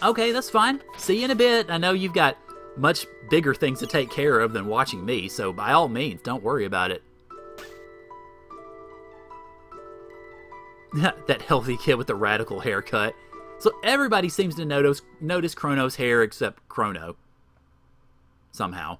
Okay, that's fine. See you in a bit. I know you've got much bigger things to take care of than watching me, so by all means, don't worry about it. That healthy kid with the radical haircut. So everybody seems to notice Chrono's hair except Chrono. Somehow.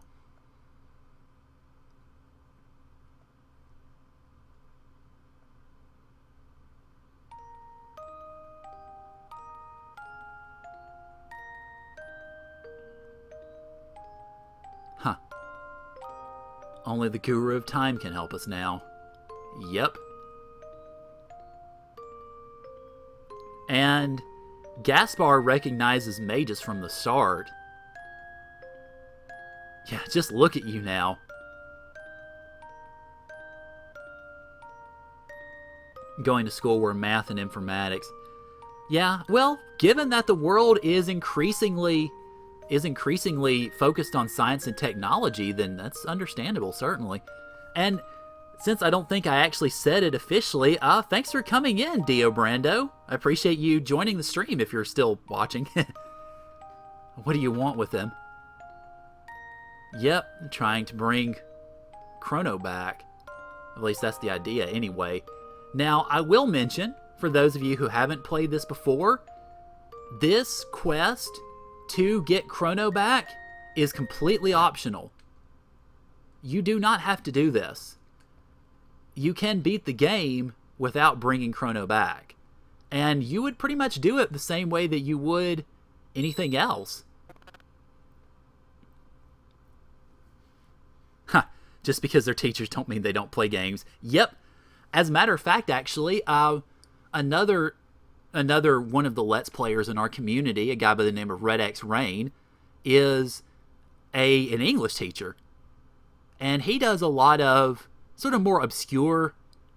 Huh. Only the Guru of Time can help us now. Yep. And Gaspar recognizes mages from the start. Yeah, just look at you now. Going to school where math and informatics. Yeah, well, given that the world is increasingly focused on science and technology, then that's understandable, certainly. And since I don't think I actually said it officially, thanks for coming in, Dio Brando. I appreciate you joining the stream if you're still watching. What do you want with him? Yep, I'm trying to bring Chrono back. At least that's the idea anyway. Now, I will mention, for those of you who haven't played this before, this quest to get Chrono back is completely optional. You do not have to do this. You can beat the game without bringing Chrono back. And you would pretty much do it the same way that you would anything else. Huh. Just because they're teachers don't mean they don't play games. Yep. As a matter of fact, actually, another one of the Let's Players in our community, a guy by the name of Red X Rain, is an English teacher. And he does a lot of sort of more obscure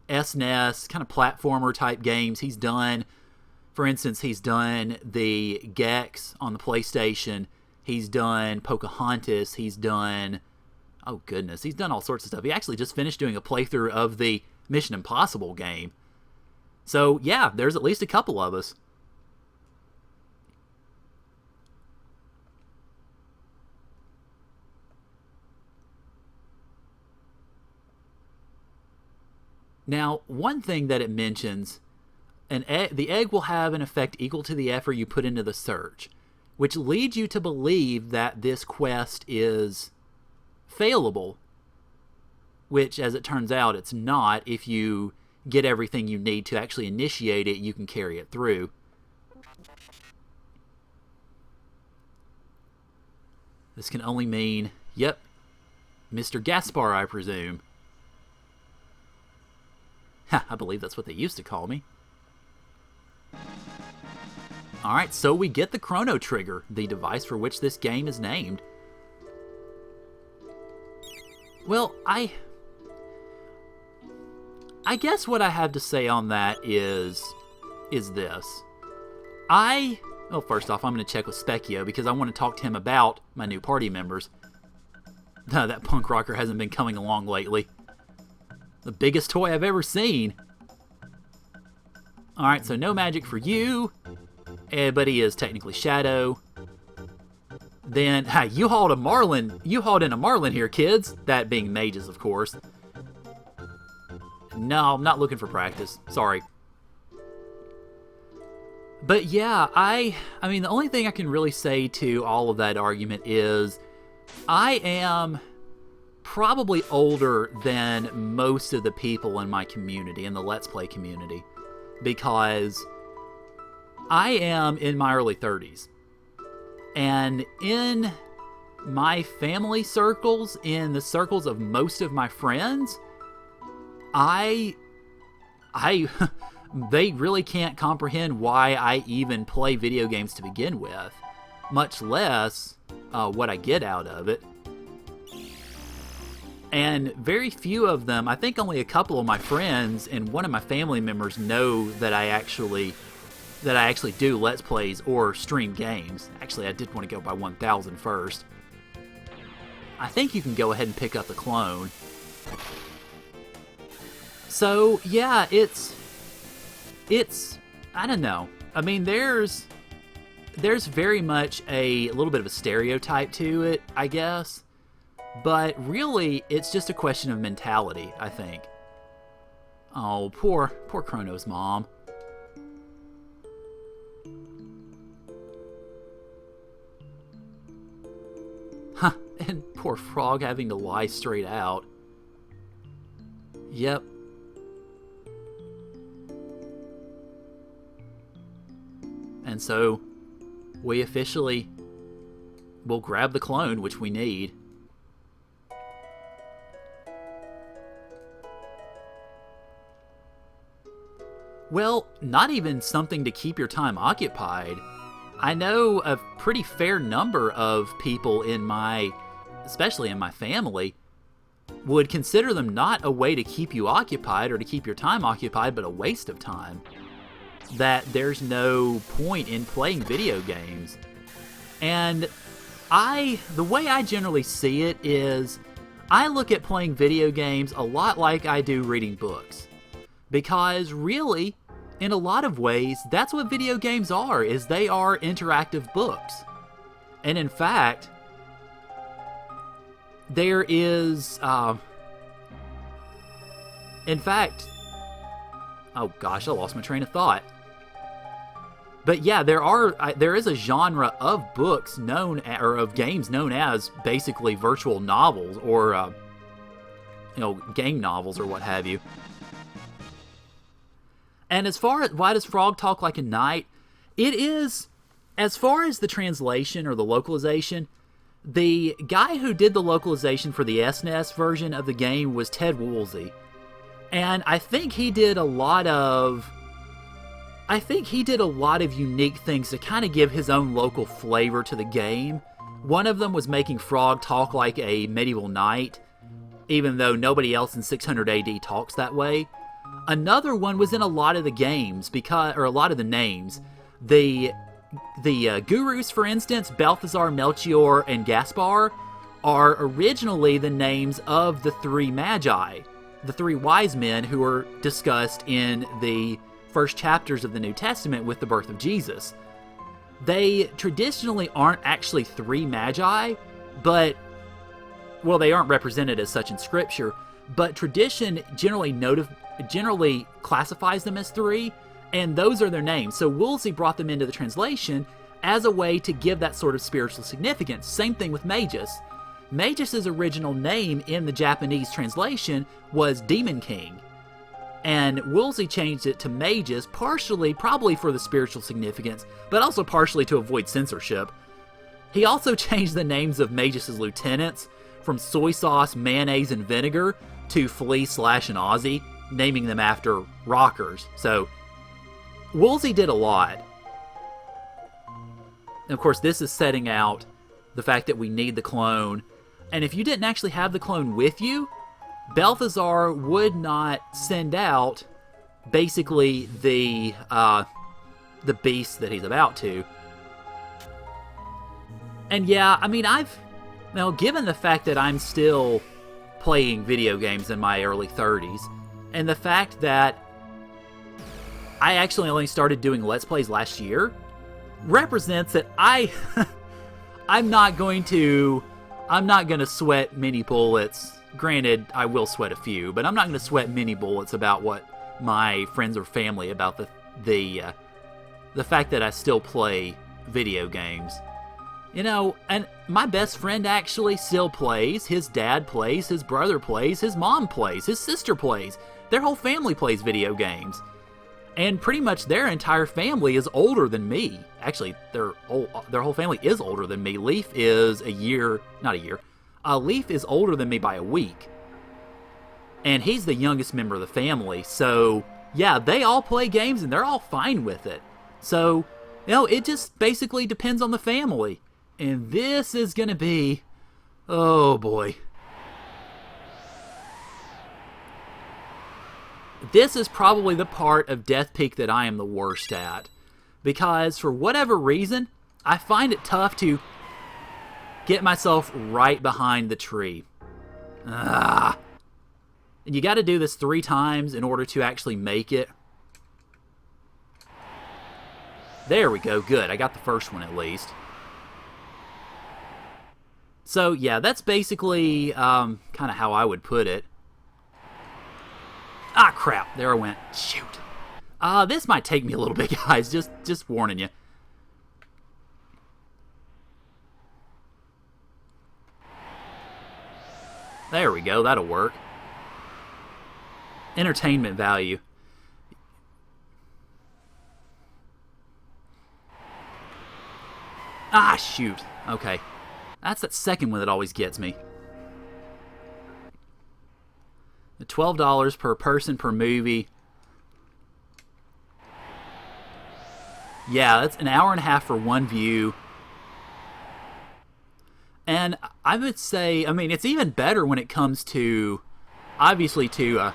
SNES, kind of platformer type games. He's done, for instance, he's done the Gex on the PlayStation. He's done Pocahontas. He's done, oh goodness, he's done all sorts of stuff. He actually just finished doing a playthrough of the Mission Impossible game. So, yeah, there's at least a couple of us. Now, one thing that it mentions, the egg will have an effect equal to the effort you put into the search, which leads you to believe that this quest is failable, which, as it turns out, it's not. If you get everything you need to actually initiate it, you can carry it through. This can only mean, yep, Mr. Gaspar, I presume. Ha, I believe that's what they used to call me. Alright, so we get the Chrono Trigger, the device for which this game is named. Well, I guess what I have to say on that is this. Well, first off, I'm going to check with Specchio because I want to talk to him about my new party members. That punk rocker hasn't been coming along lately. The biggest toy I've ever seen. Alright, so no magic for you. But he is technically Shadow. Then, you hauled in a Marlin here, kids. That being mages, of course. No, I'm not looking for practice. Sorry. But yeah, I mean, the only thing I can really say to all of that argument is I am probably older than most of the people in my community, in the Let's Play community, because I am in my early 30s. And in my family circles, in the circles of most of my friends, they really can't comprehend why I even play video games to begin with, much less what I get out of it. And very few of them, I think only a couple of my friends and one of my family members know that I actually do Let's Plays or stream games. Actually, I did want to go by 1000 first. I think you can go ahead and pick up the clone. So, yeah, it's I don't know. I mean, there's there's very much a little bit of a stereotype to it, I guess. But really, it's just a question of mentality, I think. Oh, poor Chrono's mom. Huh, and poor Frog having to lie straight out. Yep. And so, we officially will grab the clone, which we need. Well, not even something to keep your time occupied. I know a pretty fair number of people in especially in my family, would consider them not a way to keep you occupied or to keep your time occupied, but a waste of time. That there's no point in playing video games. And the way I generally see it is, I look at playing video games a lot like I do reading books. Because really, in a lot of ways, that's what video games are, is they are interactive books. And in fact, there is, oh gosh, I lost my train of thought. But yeah, there is a genre of books or of games known as basically virtual novels or, game novels or what have you. And as far as Why Does Frog Talk Like a Knight, it is, as far as the translation or the localization, the guy who did the localization for the SNES version of the game was Ted Woolsey. And I think he did a lot of unique things to kind of give his own local flavor to the game. One of them was making Frog talk like a medieval knight, even though nobody else in 600 AD talks that way. Another one was in a lot of the games, or a lot of the names. The gurus, for instance, Balthazar, Melchior, and Gaspar, are originally the names of the three magi, the three wise men who are discussed in the first chapters of the New Testament with the birth of Jesus. They traditionally aren't actually three magi, but, well, they aren't represented as such in Scripture, but tradition generally classifies them as three, and those are their names. So Woolsey brought them into the translation as a way to give that sort of spiritual significance. Same thing with Magus. Magus's original name in the Japanese translation was Demon King, and Woolsey changed it to Magus, partially probably for the spiritual significance, but also partially to avoid censorship. He also changed the names of Magus's lieutenants from Soy Sauce, Mayonnaise, and Vinegar to Flea, Slash, and Ozzy, naming them after rockers. So, Woolsey did a lot. And of course, this is setting out the fact that we need the clone. And if you didn't actually have the clone with you, Balthazar would not send out basically the beast that he's about to. And yeah, I mean, given the fact that I'm still playing video games in my early 30s, and the fact that I actually only started doing Let's Plays last year, represents that I'm not going to sweat many bullets. Granted, I will sweat a few, but I'm not going to sweat many bullets about what my friends or family about the fact that I still play video games. And my best friend actually still plays. His dad plays, his brother plays, his mom plays, his sister plays. Their whole family plays video games. And pretty much their entire family is older than me. Actually, their whole family is older than me. Leaf is Leaf is older than me by a week. And he's the youngest member of the family. So, yeah, they all play games and they're all fine with it. So, it just basically depends on the family. And this is going to be, oh boy. This is probably the part of Death Peak that I am the worst at. Because for whatever reason, I find it tough to get myself right behind the tree. And you got to do this 3 times in order to actually make it. There we go. Good. I got the first one at least. So, yeah, that's basically kind of how I would put it. Ah, crap. There I went. Shoot. This might take me a little bit, guys. Just warning you. There we go. That'll work. Entertainment value. Ah, shoot. Okay. That's that second one that always gets me. The $12 per person per movie. Yeah, that's an hour and a half for one view. And I would say, I mean, it's even better when it comes to, obviously to,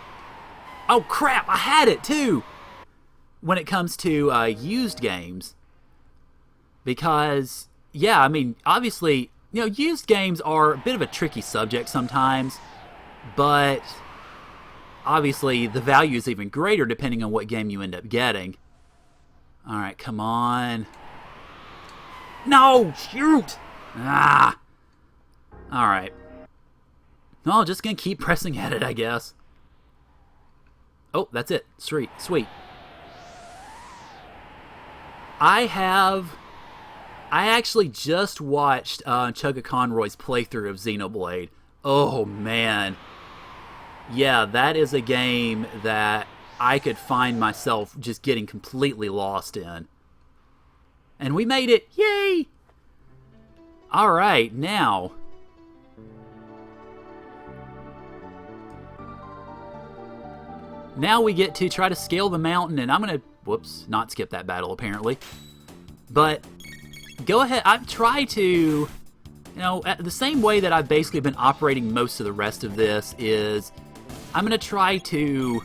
oh crap, I had it too! When it comes to used games. Because, yeah, I mean, obviously, you know, used games are a bit of a tricky subject sometimes, but obviously the value is even greater depending on what game you end up getting. Alright, come on. No! Shoot! Ah! Alright. No, just gonna keep pressing at it, I guess. Oh, that's it. Sweet. Sweet. I actually just watched Chugga Conroy's playthrough of Xenoblade. Oh, man. Yeah, that is a game that I could find myself just getting completely lost in. And we made it! Yay! Alright, now. Now we get to try to scale the mountain, and I'm gonna, whoops, not skip that battle apparently. But go ahead, I've tried to, you know, the same way that I've basically been operating most of the rest of this is, I'm gonna try to,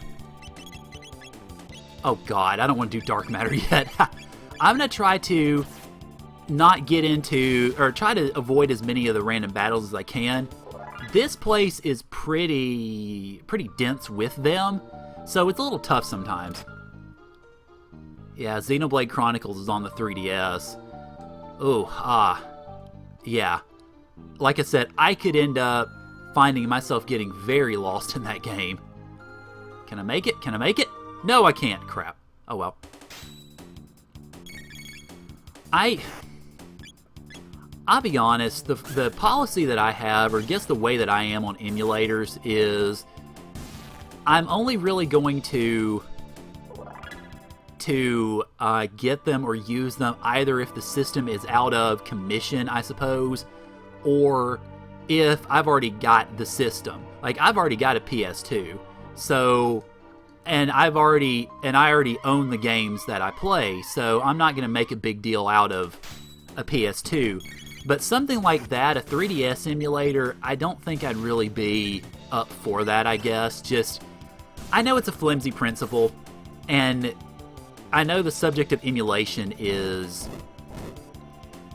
oh god, I don't want to do dark matter yet. I'm gonna try to not get into, or try to avoid as many of the random battles as I can. This place is pretty dense with them, so it's a little tough sometimes. Yeah, Xenoblade Chronicles is on the 3DS. Oh, yeah. Like I said, I could end up finding myself getting very lost in that game. Can I make it? Can I make it? No, I can't. Crap. Oh well. I'll be honest, the policy that I have, or I guess the way that I am on emulators is I'm only really going to get them or use them either if the system is out of commission, I suppose, or if I've already got the system. Like, I've already got a PS2, so, and I already own the games that I play, so I'm not going to make a big deal out of a PS2. But something like that, a 3DS emulator, I don't think I'd really be up for that, I guess. Just, I know it's a flimsy principle, and I know the subject of emulation is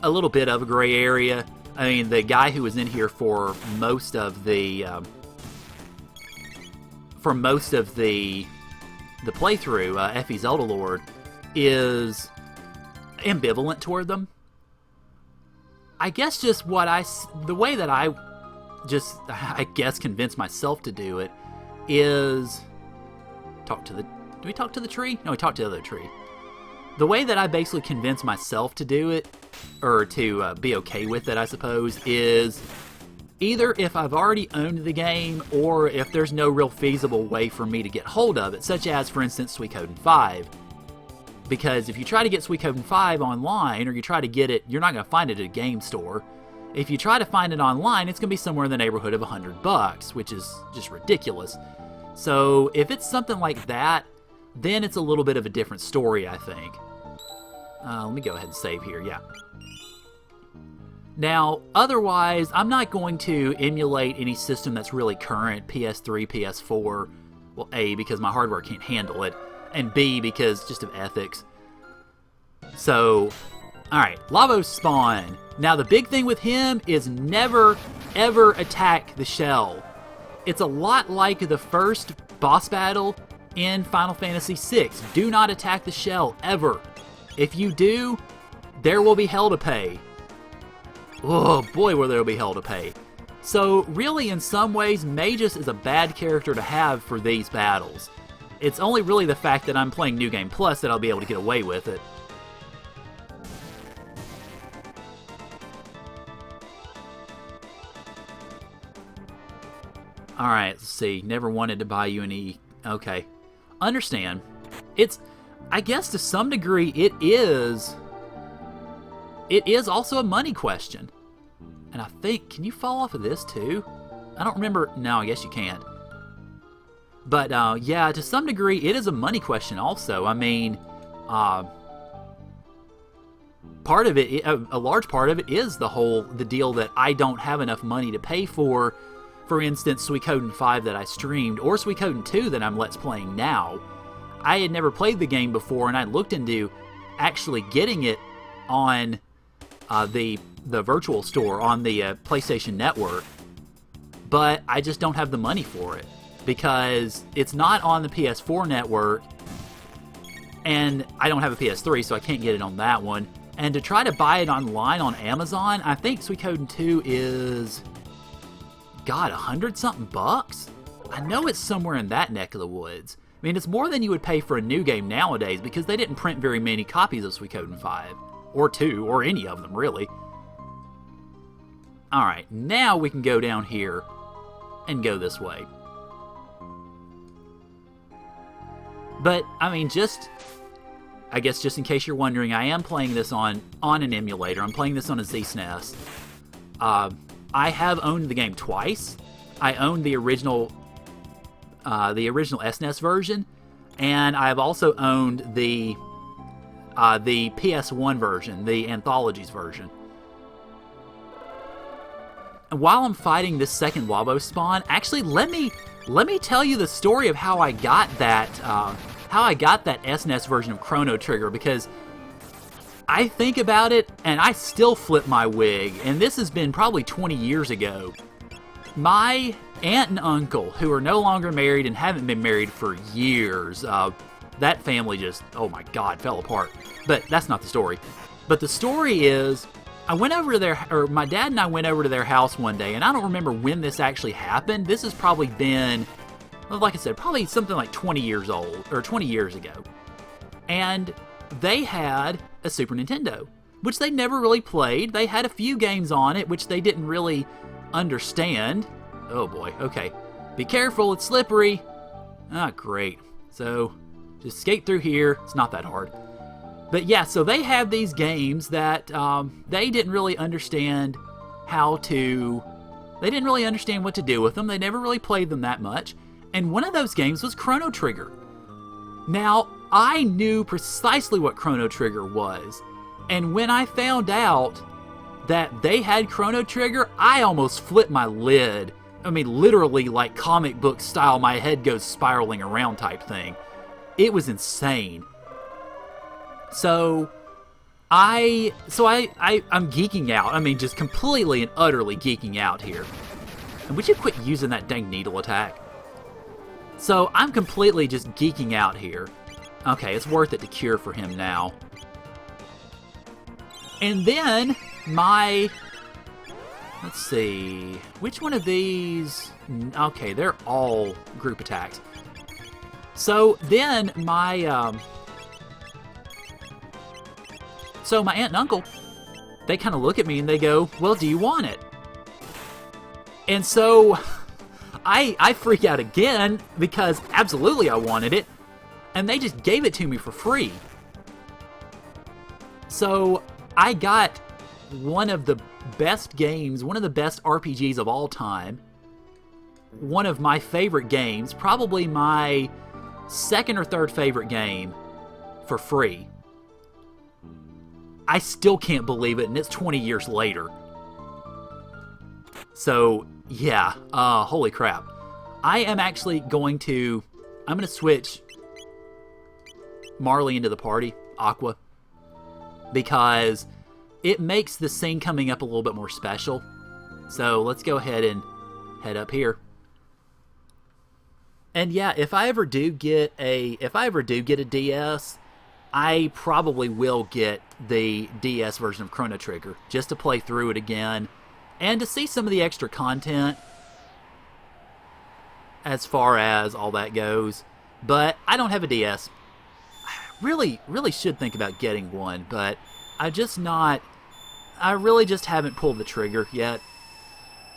a little bit of a gray area. I mean, the guy who was in here for most of the playthrough, Effie Zelda Lord, is ambivalent toward them. I guess just the way that I guess convince myself to do it is do we talk to the tree? No, we talk to the other tree. The way that I basically convince myself to do it, or to be okay with it, I suppose, is either if I've already owned the game, or if there's no real feasible way for me to get hold of it, such as, for instance, Suikoden 5. Because if you try to get Suikoden 5 online, or you try to get it, you're not going to find it at a game store. If you try to find it online, it's going to be somewhere in the neighborhood of $100, which is just ridiculous. So if it's something like that, then it's a little bit of a different story, I think. Let me go ahead and save here, yeah. Now, otherwise, I'm not going to emulate any system that's really current, PS3, PS4. Well, A, because my hardware can't handle it, and B, because just of ethics. So, alright, Lavos spawn. Now, the big thing with him is never, ever attack the shell. It's a lot like the first boss battle in Final Fantasy VI. Do not attack the shell, ever. If you do, there will be hell to pay. Oh boy, will there be hell to pay. So really, in some ways, Magus is a bad character to have for these battles. It's only really the fact that I'm playing New Game Plus that I'll be able to get away with it. Alright, let's see. Never wanted to buy you any... Okay. Understand. It's... I guess to some degree it is also a money question. And I think... Can you fall off of this too? I don't remember... No, I guess you can't. But, yeah, to some degree it is a money question also. I mean... part of it... A large part of it is the deal that I don't have enough money to pay for instance, Suikoden 5 that I streamed, or Suikoden 2 that I'm Let's Playing now. I had never played the game before, and I looked into actually getting it on the virtual store, on the PlayStation Network, but I just don't have the money for it, because it's not on the PS4 network, and I don't have a PS3, so I can't get it on that one. And to try to buy it online on Amazon, I think Suikoden 2 is... God, $100-something bucks? I know it's somewhere in that neck of the woods. I mean, it's more than you would pay for a new game nowadays because they didn't print very many copies of Suikoden 5. Or 2, or any of them, really. Alright, now we can go down here and go this way. But, I mean, I guess just in case you're wondering, I am playing this on an emulator. I'm playing this on a Z-SNES. I have owned the game twice. I owned the original SNES version, and I've also owned the PS1 version, the Anthologies version. And while I'm fighting this second Wabo spawn, actually let me tell you the story of how I got that SNES version of Chrono Trigger, because I think about it, and I still flip my wig, and this has been probably 20 years ago. My aunt and uncle, who are no longer married and haven't been married for years, that family just, oh my God, fell apart. But that's not the story. But the story is, I went over to my dad and I went over to their house one day, and I don't remember when this actually happened. This has probably been, like I said, probably something like 20 years old, or 20 years ago. And they had a Super Nintendo, which they never really played. They had a few games on it, which they didn't really understand. Oh boy, okay. Be careful, it's slippery. Ah, great. So, just skate through here. It's not that hard. But yeah, so they had these games that they didn't really understand they didn't really understand what to do with them. They never really played them that much. And one of those games was Chrono Trigger. Now, I knew precisely what Chrono Trigger was, and when I found out that they had Chrono Trigger, I almost flipped my lid. I mean, literally, like comic book style, my head goes spiraling around type thing. It was insane. So, I'm geeking out. I mean, just completely and utterly geeking out here. And would you quit using that dang needle attack? So, I'm completely just geeking out here. Okay, it's worth it to cure for him now. And then, let's see, which one of these... Okay, they're all group attacks. So, then my aunt and uncle, they kind of look at me and they go, well, do you want it? And so, I freak out again, because absolutely I wanted it. And they just gave it to me for free. So, I got one of the best games, one of the best RPGs of all time. One of my favorite games, probably my second or third favorite game, for free. I still can't believe it, and it's 20 years later. So, yeah, holy crap. I am actually going to switch Marley into the party, Aqua, because it makes the scene coming up a little bit more special. So let's go ahead and head up here. And yeah, if I ever do get a DS, I probably will get the DS version of Chrono Trigger just to play through it again and to see some of the extra content as far as all that goes. But I don't have a DS. I really should think about getting one, but I really just haven't pulled the trigger yet.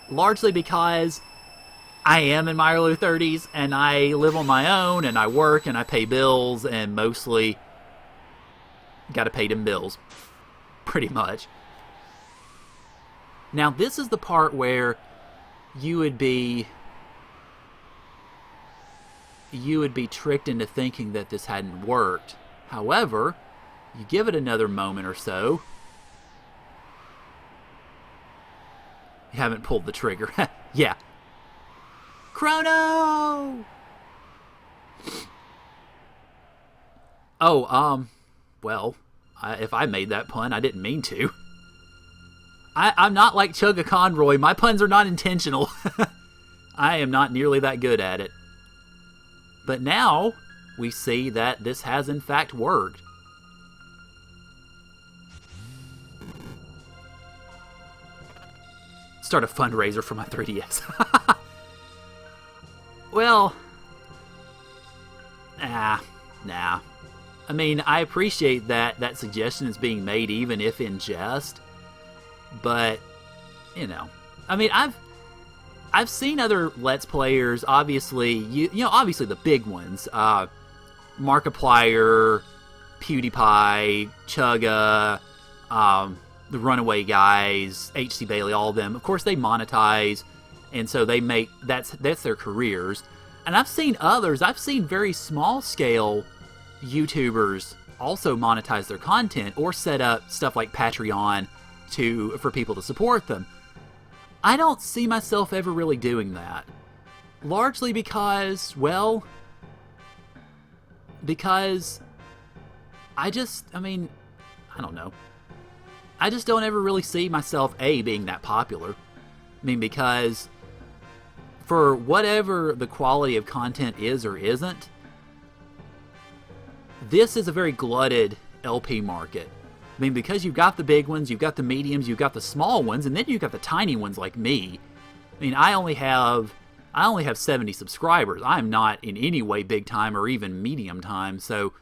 Largely because I am in my early 30s and I live on my own and I work and I pay bills and mostly got to pay them bills. Pretty much. Now this is the part where you would be tricked into thinking that this hadn't worked. However, you give it another moment or so. You haven't pulled the trigger. Yeah. Chrono! Oh, well, if I made that pun, I didn't mean to. I'm not like Chugga Conroy. My puns are not intentional. I am not nearly that good at it. But now, we see that this has in fact worked. Start a fundraiser for my 3DS. Well, nah. I mean, I appreciate that suggestion is being made, even if in jest. But, you know, I mean, I've seen other Let's Players. Obviously, you know, obviously the big ones, Markiplier, PewDiePie, Chugga, the Runaway guys, HC Bailey, all of them. Of course, they monetize, and so they make that's their careers. And I've seen others. I've seen very small scale YouTubers also monetize their content or set up stuff like Patreon for people to support them. I don't see myself ever really doing that. Largely because I don't know. I just don't ever really see myself, being that popular. I mean, because for whatever the quality of content is or isn't, this is a very glutted LP market. I mean, because you've got the big ones, you've got the mediums, you've got the small ones, and then you've got the tiny ones like me. I mean, I only have 70 subscribers. I'm not in any way big time or even medium time, so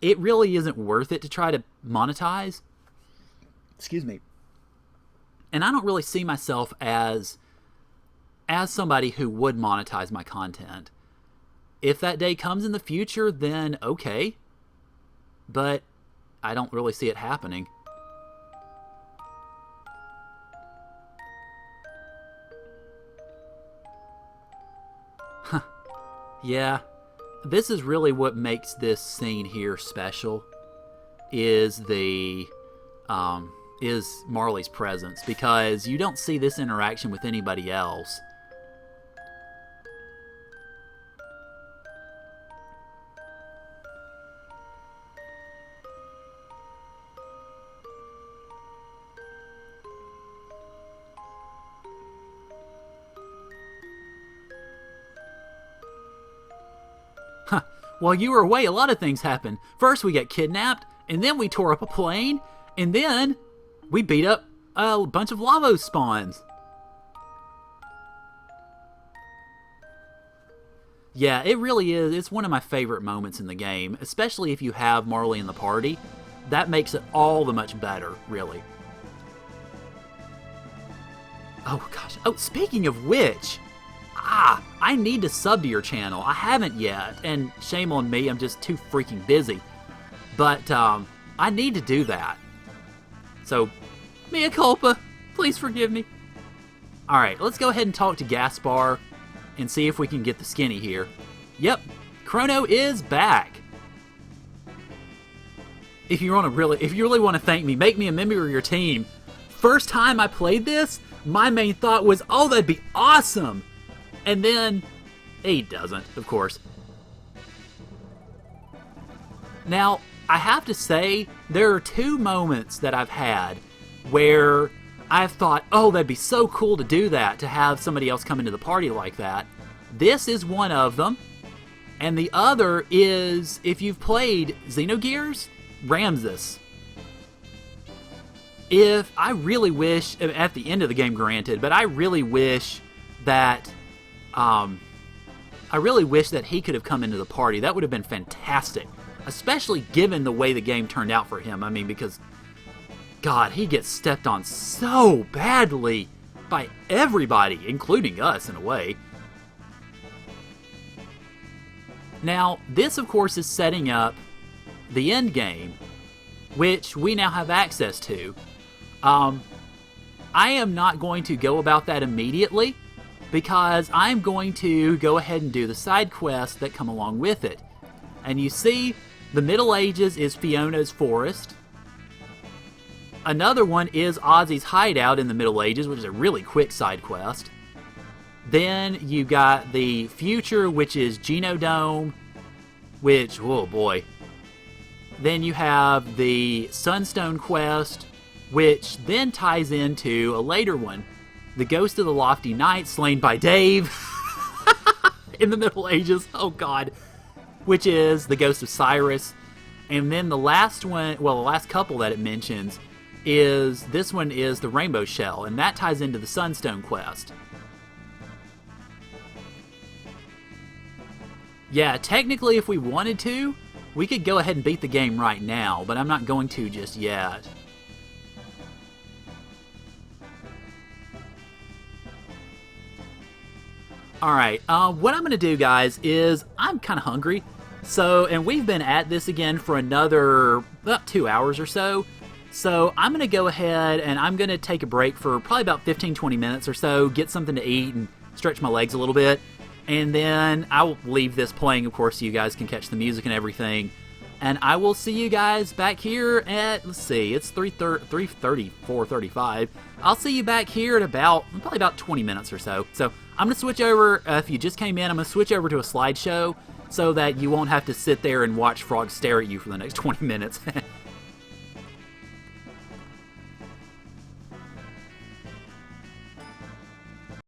it really isn't worth it to try to monetize. Excuse me. And I don't really see myself as somebody who would monetize my content. If that day comes in the future, then okay. But I don't really see it happening. Huh. Yeah. This is really what makes this scene here special. Is Marley's presence, because you don't see this interaction with anybody else. Huh. While you were away, a lot of things happened. First, we got kidnapped, and then we tore up a plane, and then we beat up a bunch of Lavos spawns. Yeah, it really is. It's one of my favorite moments in the game, especially if you have Marley in the party. That makes it all the much better, really. Oh, gosh. Oh, speaking of which, I need to sub to your channel. I haven't yet, and shame on me, I'm just too freaking busy. But, I need to do that. So, mea culpa. Please forgive me. Alright, let's go ahead and talk to Gaspar and see if we can get the skinny here. Yep, Chrono is back. If you really want to thank me, make me a member of your team. First time I played this, my main thought was, oh, that'd be awesome. And then, he doesn't, of course. Now, I have to say, there are two moments that I've had where I've thought, oh, that'd be so cool to do that, to have somebody else come into the party like that. This is one of them, And the other is, if you've played Xenogears, Ramses. I really wish, at the end of the game granted, but I really wish that he could have come into the party. That would have been fantastic, especially given the way the game turned out for him. I mean, because, God, he gets stepped on so badly by everybody, including us in a way. Now, this, of course, is setting up the end game, which we now have access to. I am not going to go about that immediately, because I'm going to go ahead and do the side quests that come along with it. And you see, the Middle Ages is Fiona's Forest. Another one is Ozzy's Hideout in the Middle Ages, which is a really quick side quest. Then you got the future, which is Genodome, which, oh boy. Then you have the Sunstone quest, which then ties into a later one, the Ghost of the Lofty Knight, slain by Dave in the Middle Ages, oh god, which is the Ghost of Cyrus. And then the last one, well, the last couple that it mentions is, this one is the Rainbow Shell, and that ties into the Sunstone quest. Yeah, technically, if we wanted to, we could go ahead and beat the game right now, but I'm not going to just yet. Alright, what I'm going to do, guys, is I'm kind of hungry. So, and we've been at this again for another about 2 hours or so. So, I'm going to go ahead and I'm going to take a break for probably about 15-20 minutes or so, get something to eat and stretch my legs a little bit. And then I'll leave this playing, of course, so you guys can catch the music and everything. And I will see you guys back here at, let's see, it's 3:30, 4:35. I'll see you back here at probably about 20 minutes or so. So I'm going to switch over, if you just came in, I'm going to switch over to a slideshow so that you won't have to sit there and watch frogs stare at you for the next 20 minutes.